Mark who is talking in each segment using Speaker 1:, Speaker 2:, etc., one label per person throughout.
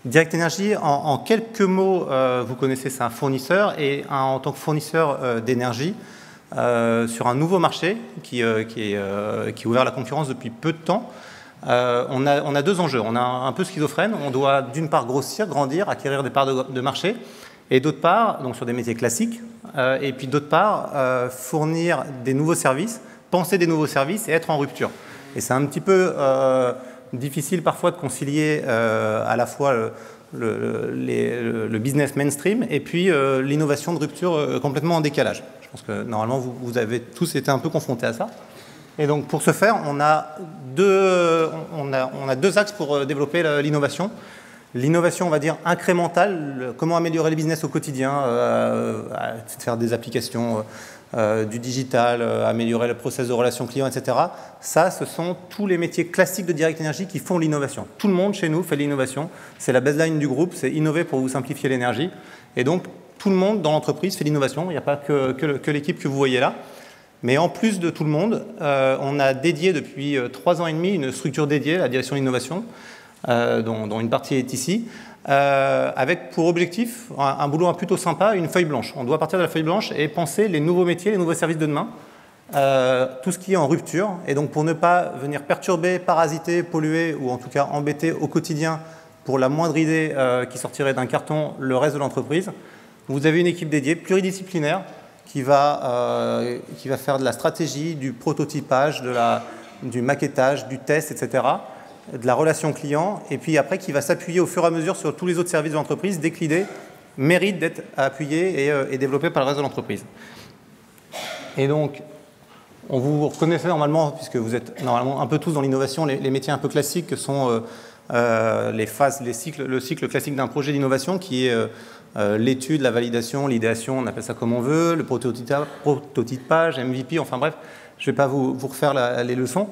Speaker 1: Direct Energy, en quelques mots, vous connaissez, c'est un fournisseur, et en tant que fournisseur d'énergie, sur un nouveau marché qui est ouvert à la concurrence depuis peu de temps, on a deux enjeux. On a un peu schizophrène. On doit d'une part grossir, grandir, acquérir des parts de marché, et d'autre part, donc sur des métiers classiques, et puis d'autre part, fournir des nouveaux services, penser des nouveaux services et être en rupture. Et c'est un petit peu difficile parfois de concilier à la fois le business mainstream et puis l'innovation de rupture complètement en décalage. Je pense que normalement vous avez tous été un peu confrontés à ça. Et donc pour ce faire, on a deux axes pour développer l'innovation. L'innovation, on va dire, incrémentale, comment améliorer les business au quotidien, faire des applications, du digital, améliorer le process de relation client, etc. Ça, ce sont tous les métiers classiques de Direct Energy qui font l'innovation. Tout le monde chez nous fait l'innovation. C'est la baseline du groupe, c'est innover pour vous simplifier l'énergie. Et donc, tout le monde dans l'entreprise fait l'innovation. Il n'y a pas que l'équipe que vous voyez là. Mais en plus de tout le monde, on a dédié depuis 3 ans et demi une structure dédiée à la direction de l'innovation, dont une partie est ici, avec pour objectif un boulot plutôt sympa, une feuille blanche. On doit partir de la feuille blanche et penser les nouveaux métiers, les nouveaux services de demain, tout ce qui est en rupture. Et donc pour ne pas venir perturber, parasiter, polluer ou en tout cas embêter au quotidien pour la moindre idée qui sortirait d'un carton le reste de l'entreprise, vous avez une équipe dédiée, pluridisciplinaire, qui va faire de la stratégie, du prototypage, du maquettage, du test, etc., de la relation client, et puis après qui va s'appuyer au fur et à mesure sur tous les autres services de l'entreprise dès que l'idée mérite d'être appuyée et développée par le reste de l'entreprise. Et donc, on vous reconnaissez normalement, puisque vous êtes normalement un peu tous dans l'innovation, les métiers un peu classiques que sont le cycle classique d'un projet d'innovation qui est l'étude, la validation, l'idéation, on appelle ça comme on veut, le prototypage, MVP, enfin bref, je ne vais pas vous refaire les leçons.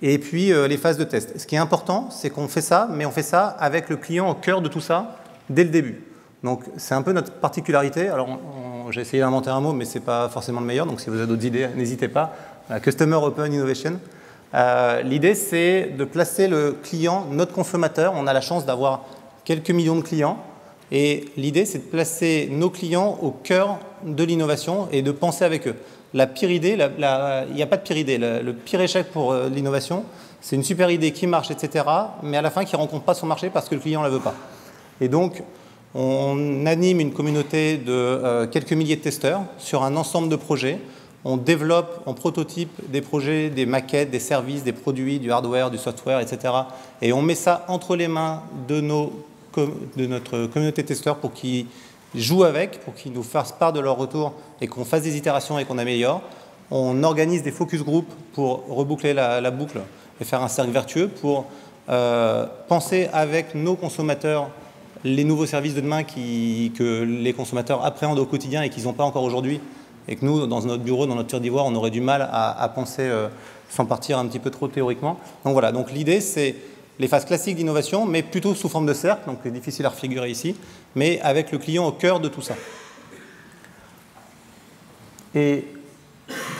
Speaker 1: Et puis les phases de test. Ce qui est important, c'est qu'on fait ça, mais on fait ça avec le client au cœur de tout ça, dès le début. Donc c'est un peu notre particularité. Alors j'ai essayé d'inventer un mot, mais ce n'est pas forcément le meilleur, donc si vous avez d'autres idées, n'hésitez pas. Customer Open Innovation. L'idée, c'est de placer le client, notre consommateur. On a la chance d'avoir quelques millions de clients. Et l'idée, c'est de placer nos clients au cœur de l'innovation et de penser avec eux. La pire idée, il n'y a pas de pire idée. Le pire échec pour l'innovation, c'est une super idée qui marche, etc., mais à la fin qui ne rencontre pas son marché parce que le client ne la veut pas. Et donc, on anime une communauté de quelques milliers de testeurs sur un ensemble de projets. On développe, on prototype des projets, des maquettes, des services, des produits, du hardware, du software, etc. Et on met ça entre les mains de notre communauté de testeurs pour qu'ils jouent avec, pour qu'ils nous fassent part de leur retour et qu'on fasse des itérations et qu'on améliore. On organise des focus group pour reboucler la boucle et faire un cercle vertueux pour penser avec nos consommateurs les nouveaux services de demain que les consommateurs appréhendent au quotidien et qu'ils n'ont pas encore aujourd'hui et que nous, dans notre bureau, dans notre tour d'ivoire, on aurait du mal à penser sans partir un petit peu trop théoriquement. Donc voilà, donc l'idée c'est les phases classiques d'innovation, mais plutôt sous forme de cercle, donc c'est difficile à refigurer ici, mais avec le client au cœur de tout ça. Et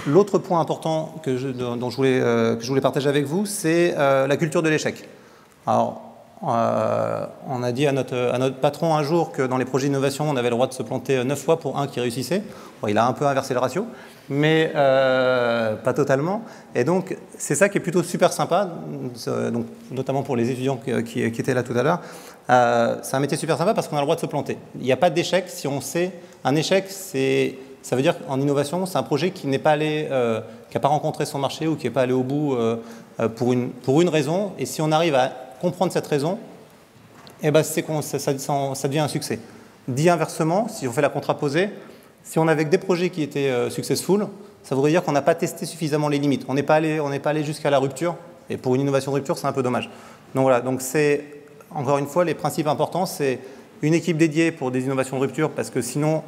Speaker 1: l'autre point important que je voulais partager avec vous, c'est la culture de l'échec. Alors, on a dit à notre patron un jour que dans les projets d'innovation, on avait le droit de se planter 9 fois pour un qui réussissait. Bon, il a un peu inversé le ratio, mais pas totalement. Et donc, c'est ça qui est plutôt super sympa, donc, notamment pour les étudiants qui étaient là tout à l'heure. C'est un métier super sympa parce qu'on a le droit de se planter. Il n'y a pas d'échec si on sait. Un échec, ça veut dire qu'en innovation, c'est un projet qui n'a pas rencontré son marché ou qui n'est pas allé au bout pour une raison. Et si on arrive à comprendre cette raison, eh ben ça devient un succès. Dit inversement, si on fait la contraposée, si on avait des projets qui étaient successful, ça voudrait dire qu'on n'a pas testé suffisamment les limites. On n'est pas allé jusqu'à la rupture. Et pour une innovation de rupture, c'est un peu dommage. Donc voilà, donc c'est, encore une fois, les principes importants, c'est une équipe dédiée pour des innovations de rupture, parce que sinon,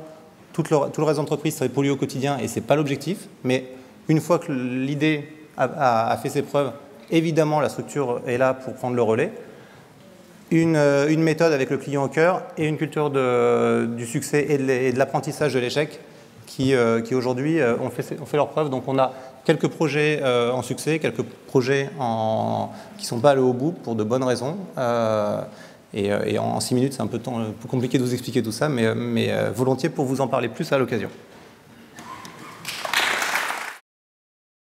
Speaker 1: tout le reste de l'entreprise serait pollué au quotidien et ce n'est pas l'objectif. Mais une fois que l'idée a fait ses preuves, évidemment, la structure est là pour prendre le relais. Une méthode avec le client au cœur et une culture du succès et de l'apprentissage de l'échec qui aujourd'hui ont fait leur preuve. Donc on a quelques projets en succès, quelques projets qui ne sont pas allés au bout pour de bonnes raisons. Et en 6 minutes, c'est un peu compliqué de vous expliquer tout ça, mais volontiers pour vous en parler plus à l'occasion.